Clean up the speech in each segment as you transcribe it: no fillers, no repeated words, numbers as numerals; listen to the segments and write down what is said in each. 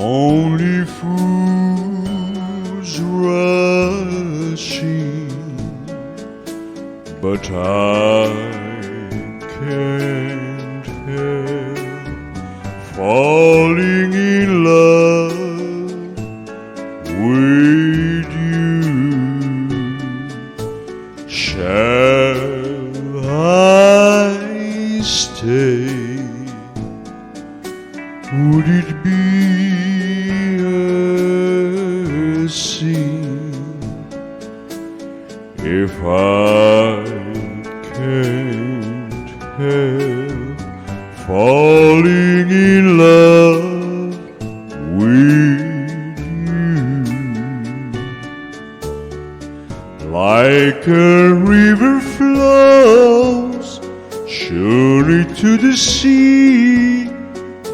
Only fools rushing, but I can't help falling in love with you. Shall I stay? Would it be a sin if I can't help falling in love with you? Like a river flows surely to the sea,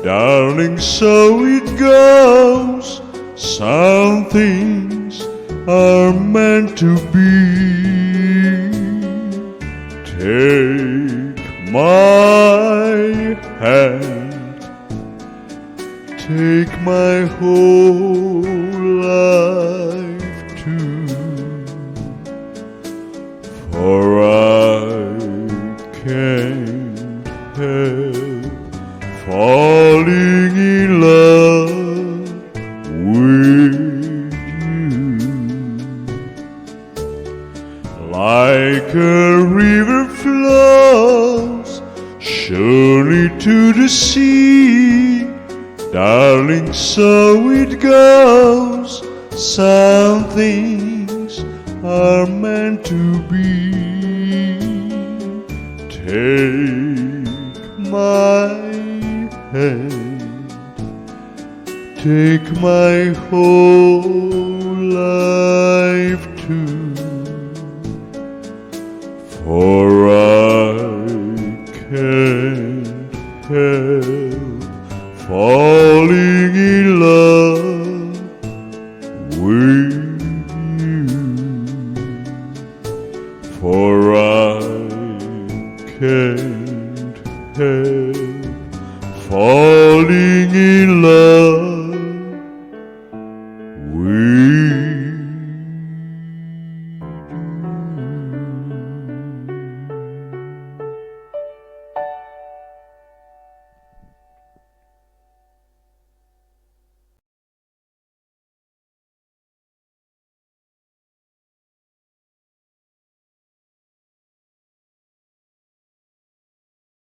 darling, so it goes. Some things are meant to be. Take my hand, take my whole life too, for I can't help falling in love with you. Like a river flows surely to the sea, darling, so it goes. Some things are meant to be. Take my hand, take my whole life too, for